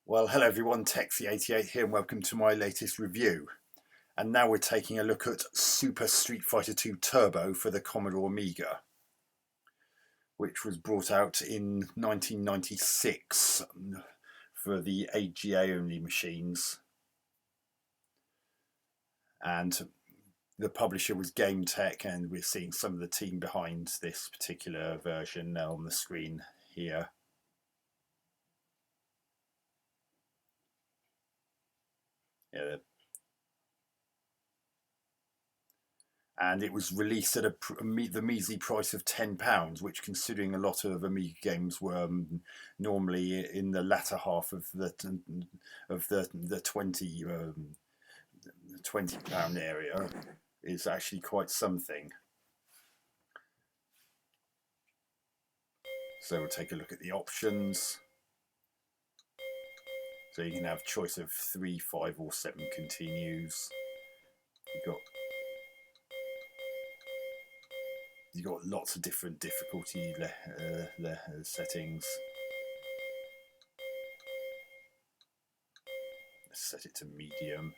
Well, hello everyone, Texie88 here and welcome to my latest review. And now we're taking a look at Super Street Fighter 2 Turbo for the Commodore Amiga, which was brought out in 1996 for the AGA only machines. And the publisher was Gametek, and we're seeing some of the team behind this particular version now on the screen here. Yeah, and it was released at the measly price of £10, which, considering a lot of Amiga games were normally in the latter half of the 20 £20 area, is actually quite something. So we'll take a look at the options. So you can have choice of 3, 5 or 7 continues. You've got lots of different difficulty settings. Let's set it to medium.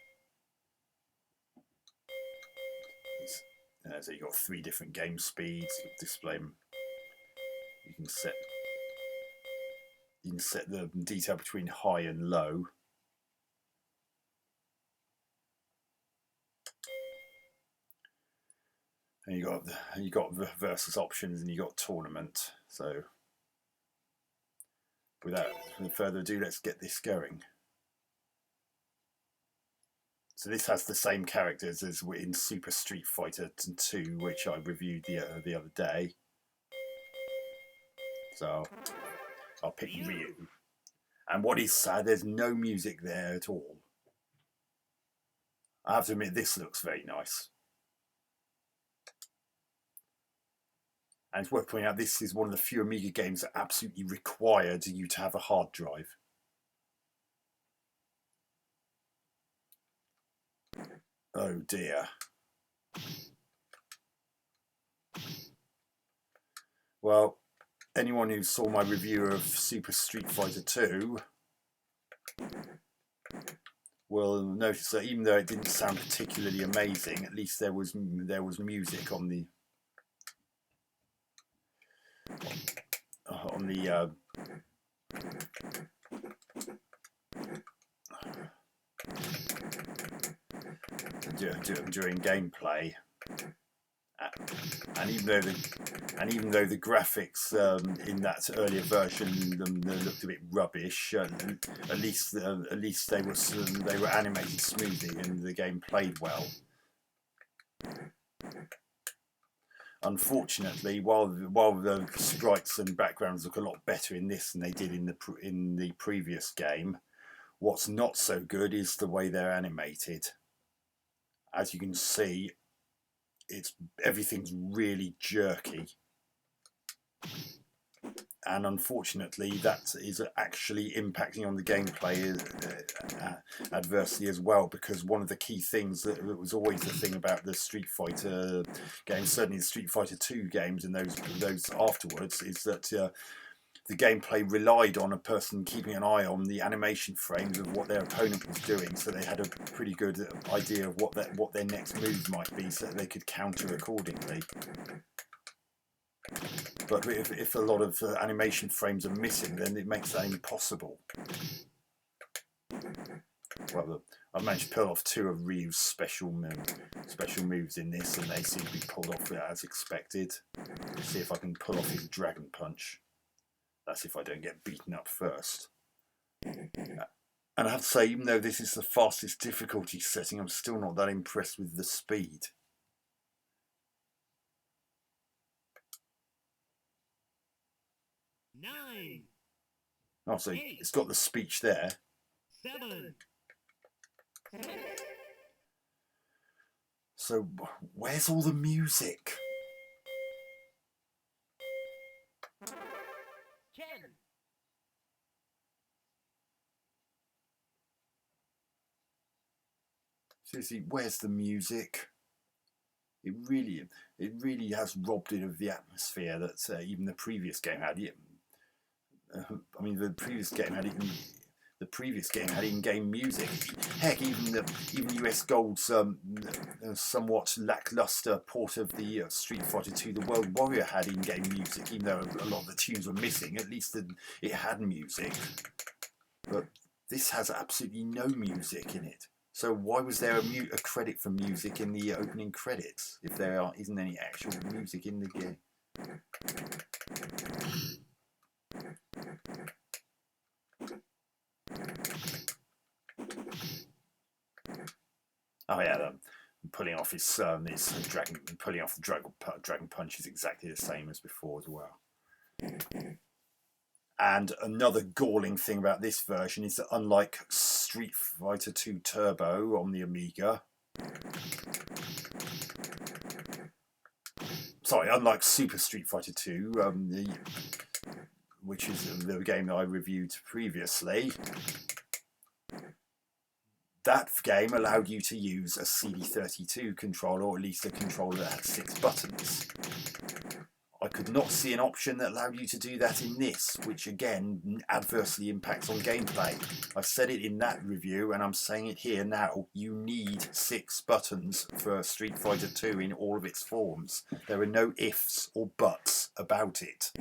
So you've got 3 different game speeds. Display them. You can set the detail between high and low. And you got versus options, and you got tournament. So without further ado, let's get this going. So this has the same characters as in Super Street Fighter 2, which I reviewed the other day. So I'll pick Ryu. And what is sad, there's no music there at all. I have to admit, this looks very nice. And it's worth pointing out, this is one of the few Amiga games that absolutely required you to have a hard drive. Oh dear. Well, anyone who saw my review of Super Street Fighter 2 will notice that even though it didn't sound particularly amazing, at least there was music on the during gameplay. And even though the graphics in that earlier version looked a bit rubbish, at least they were animated smoothly and the game played well. Unfortunately, while the sprites and backgrounds look a lot better in this than they did in the previous game, what's not so good is the way they're animated. As you can see, everything's really jerky, and unfortunately that is actually impacting on the gameplay adversely as well, because one of the key things that was always the thing about the Street Fighter games, certainly the Street Fighter 2 games and those afterwards, is that the gameplay relied on a person keeping an eye on the animation frames of what their opponent was doing, so they had a pretty good idea of what their next move might be, so that they could counter accordingly. But if a lot of animation frames are missing, then it makes that impossible. Well, I've managed to pull off 2 of Ryu's special moves in this, and they seem to be pulled off as expected. Let's see if I can pull off his Dragon Punch. That's if I don't get beaten up first. And I have to say, even though this is the fastest difficulty setting, I'm still not that impressed with the speed. Nine. Oh, so it's got the speech there. 7. So where's all the music? 10. Seriously, where's the music? It really has robbed it of the atmosphere that even the previous game had. I mean, the previous game had the previous game had in-game music. Heck, even US Gold's somewhat lackluster port of the Street Fighter 2, The World Warrior, had in-game music, even though a lot of the tunes were missing. At least it had music. But this has absolutely no music in it. So why was there a credit for music in the opening credits if there isn't any actual music in the game? Oh yeah, pulling off his pulling off the dragon punch is exactly the same as before as well. And another galling thing about this version is that unlike Street Fighter 2 Turbo on the Amiga, unlike Super Street Fighter 2, which is the game that I reviewed previously, that game allowed you to use a CD32 controller, or at least a controller that had 6 buttons. I could not see an option that allowed you to do that in this, which again adversely impacts on gameplay. I said it in that review and I'm saying it here now. You need 6 buttons for Street Fighter 2 in all of its forms. There are no ifs or buts about it.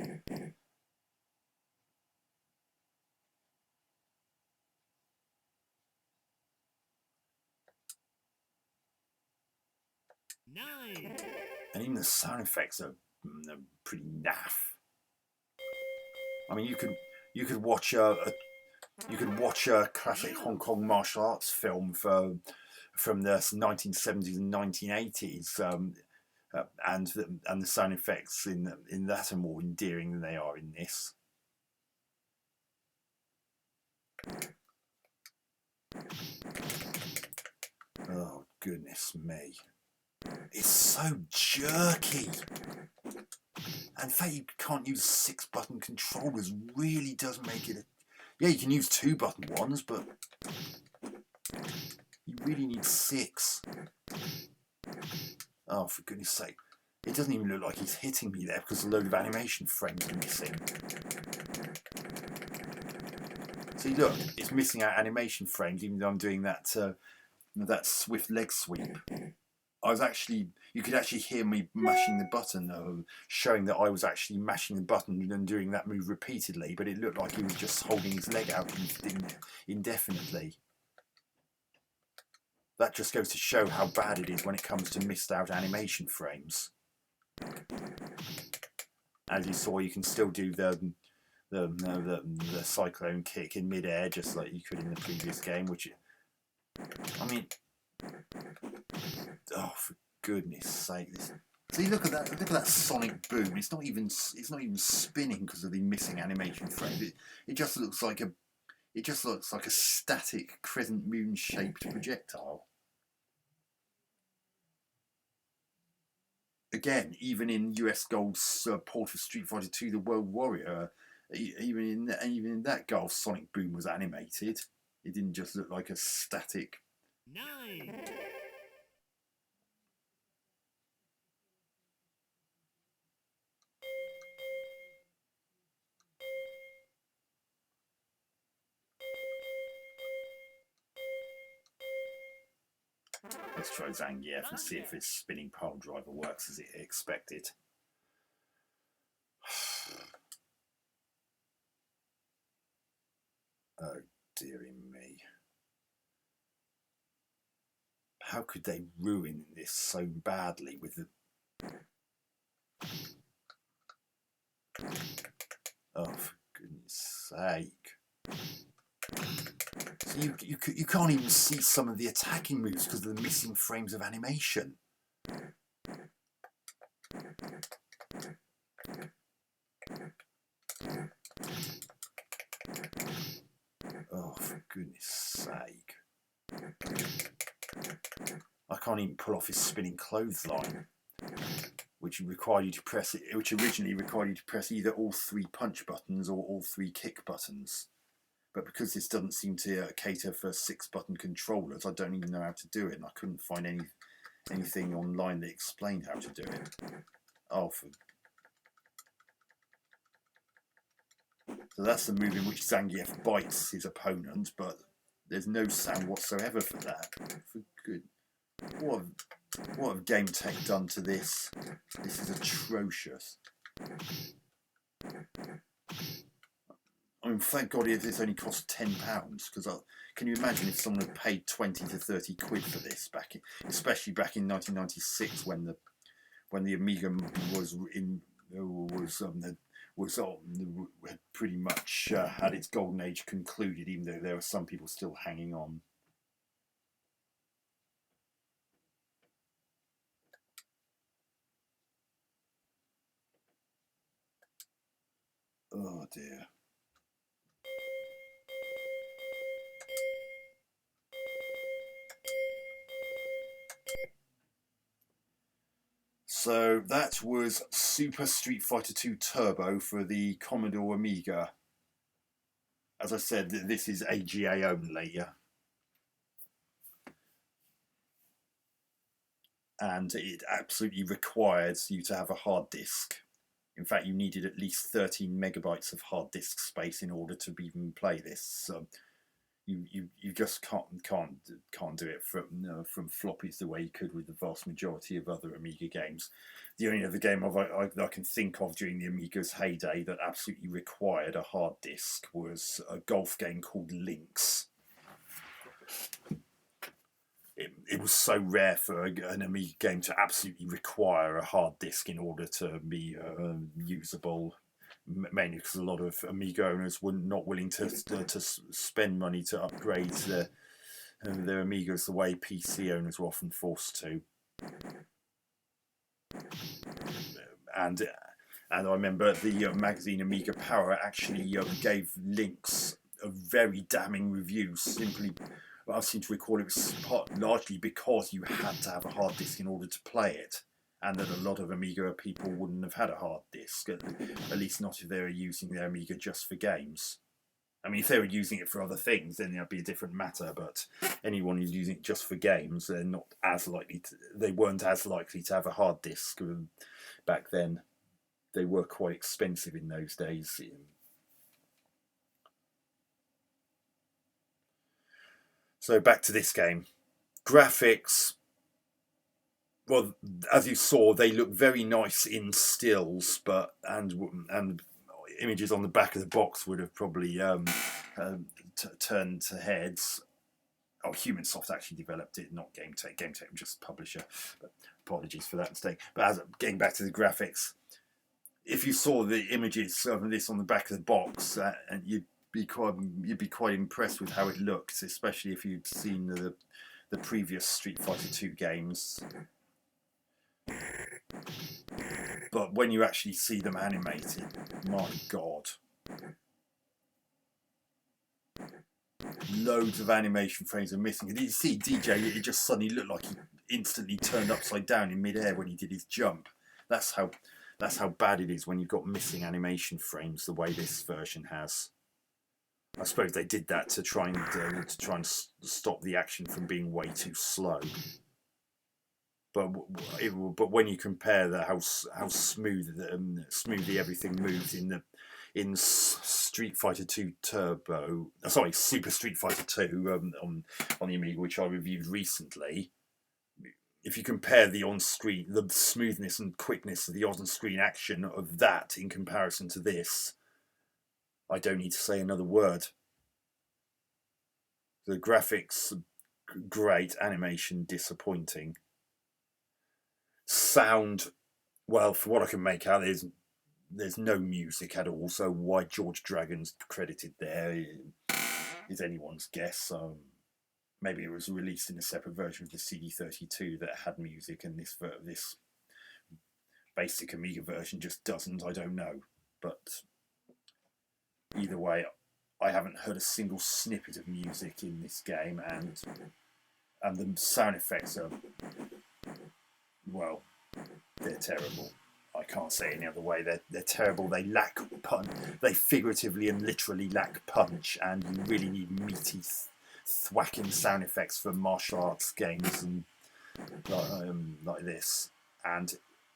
And even the sound effects are pretty naff. I mean, you could watch a classic Hong Kong martial arts film from the 1970s and 1980s, and the sound effects in that are more endearing than they are in this. Oh goodness me. It's so jerky. And the fact you can't use 6-button controllers really does make it... Yeah, you can use 2-button ones, but you really need 6. Oh, for goodness sake. It doesn't even look like he's hitting me there because a load of animation frames are missing. See, look, it's missing out animation frames even though I'm doing that swift leg sweep. You could actually hear me mashing the button, showing that I was actually mashing the button and doing that move repeatedly, but it looked like he was just holding his leg out indefinitely. That just goes to show how bad it is when it comes to missed out animation frames. As you saw, you can still do the cyclone kick in mid-air just like you could in the previous game, which, I mean, oh, for goodness sake! See, look at that sonic boom. It's not even spinning because of the missing animation frame. It just looks like a static crescent moon shaped projectile. Again, even in US Gold's port of Street Fighter 2: The World Warrior, even in that Gulf, sonic boom was animated. It didn't just look like a static. 9. Let's try Zangief and see if his spinning pile driver works as it expected. Oh, dearie me. How could they ruin this so badly with the... Oh, for goodness sake. So you can't even see some of the attacking moves because of the missing frames of animation. Oh, for goodness sake. I can't even pull off his spinning clothesline, which originally required you to press either all 3 punch buttons or all 3 kick buttons. But because this doesn't seem to cater for 6-button controllers, I don't even know how to do it, and I couldn't find anything online that explained how to do it. Oh, So that's the move in which Zangief bites his opponent, but there's no sound whatsoever for that. For good, what have Gametek done to this? This is atrocious. I mean, thank God it's only cost £10. Because can you imagine if someone had paid 20 to 30 quid for this especially back in 1996 when the Amiga had pretty much had its golden age concluded, even though there were some people still hanging on. Oh dear. So that was Super Street Fighter 2 Turbo for the Commodore Amiga. As I said, this is AGA only. And it absolutely requires you to have a hard disk. In fact, you needed at least 13 megabytes of hard disk space in order to even play this. So you just can't do it from floppies the way you could with the vast majority of other Amiga games. The only other game I can think of during the Amiga's heyday that absolutely required a hard disk was a golf game called Lynx. It was so rare for an Amiga game to absolutely require a hard disk in order to be usable. Mainly because a lot of Amiga owners were not willing to spend money to upgrade their Amigas the way PC owners were often forced to. And I remember the magazine Amiga Power actually gave Lynx a very damning review. Simply, I seem to recall it was largely because you had to have a hard disk in order to play it. And that a lot of Amiga people wouldn't have had a hard disk, at least not if they were using their Amiga just for games. I mean, if they were using it for other things, then that'd be a different matter. But anyone who's using it just for games, they weren't as likely to have a hard disk back then. They were quite expensive in those days. So back to this game, graphics. Well, as you saw, they look very nice in stills, but and images on the back of the box would have probably turned to heads. Oh, HumanSoft actually developed it, not Gametek. Gametek was just publisher. But apologies for that mistake. But getting back to the graphics, if you saw the images of this on the back of the box, and you'd be quite impressed with how it looks, especially if you'd seen the previous Street Fighter 2 games. But when you actually see them animated, my God. Loads of animation frames are missing. Did you see DJ? It just suddenly looked like he instantly turned upside down in midair when he did his jump. That's how bad it is when you've got missing animation frames the way this version has. I suppose they did that to try and stop the action from being way too slow. But when you compare how smoothly everything moves in Street Fighter 2 Turbo, sorry, Super Street Fighter 2 on the Amiga, which I reviewed recently. If you compare the smoothness and quickness of the on-screen action of that in comparison to this, I don't need to say another word. The graphics, great. Animation, disappointing. Sound, well, for what I can make out, there's no music at all, so why George Dragon's credited there is anyone's guess. Maybe it was released in a separate version of the CD32 that had music, and this basic Amiga version just doesn't. I don't know, but either way, I haven't heard a single snippet of music in this game, and the sound effects are, well, they're terrible. I can't say it any other way. They're terrible. They lack punch. They figuratively and literally lack punch, and you really need meaty, thwacking sound effects for martial arts games and like this. And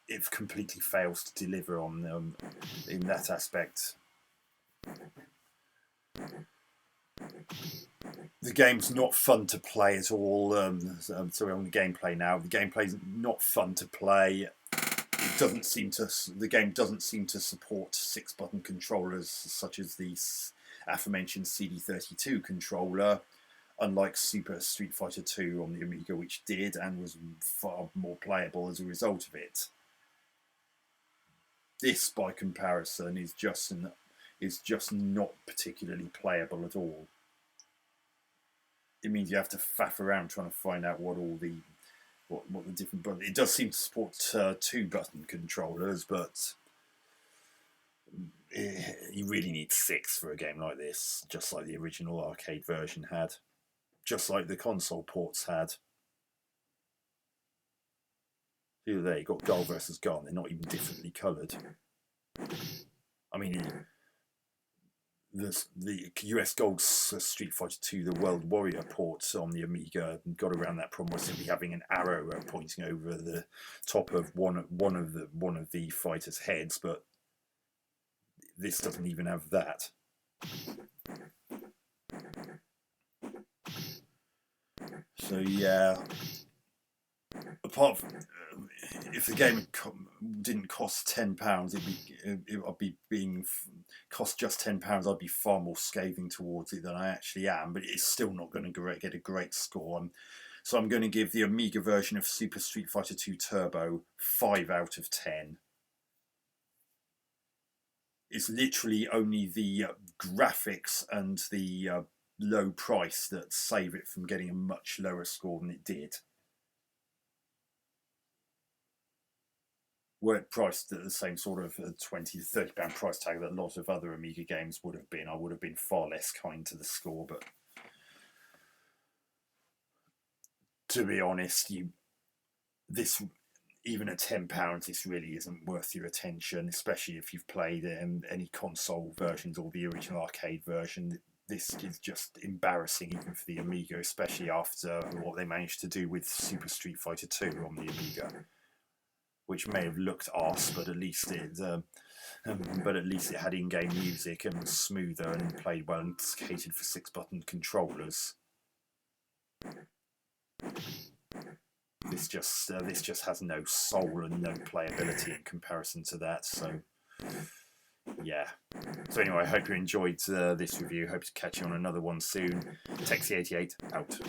it completely fails to deliver on in that aspect. The game's not fun to play at all. So we're on the gameplay now. The gameplay's not fun to play. It doesn't seem to. The game doesn't seem to support 6-button controllers such as the aforementioned CD32 controller, unlike Super Street Fighter 2 on the Amiga, which did and was far more playable as a result of it. This, by comparison, is just not particularly playable at all. It means you have to faff around trying to find out what all the what the different buttons. It does seem to support 2-button controllers, but you really need 6 for a game like this, just like the original arcade version had, just like the console ports had. There you got goal versus goal. They're not even differently coloured. I mean, the US Gold Street Fighter 2, the World Warrior port on the Amiga, got around that problem by simply having an arrow pointing over the top of one of the fighters' heads, but this doesn't even have that. So yeah, apart from if the game didn't cost £10, I'd be being cost just £10. I'd be far more scathing towards it than I actually am. But it's still not going to get a great score. So I'm going to give the Amiga version of Super Street Fighter 2 Turbo 5 out of 10. It's literally only the graphics and the low price that save it from getting a much lower score than it did. Were it priced at the same sort of £20 to £30 price tag that a lot of other Amiga games would have been, I would have been far less kind to the score. But to be honest, even at £10, this really isn't worth your attention, especially if you've played any console versions or the original arcade version. This is just embarrassing, even for the Amiga, especially after what they managed to do with Super Street Fighter 2 on the Amiga, which may have looked arse, but at least it had in-game music and was smoother and played well and catered for 6-button controllers. This just has no soul and no playability in comparison to that. So yeah. So anyway, I hope you enjoyed this review. Hope to catch you on another one soon. Texie88 out.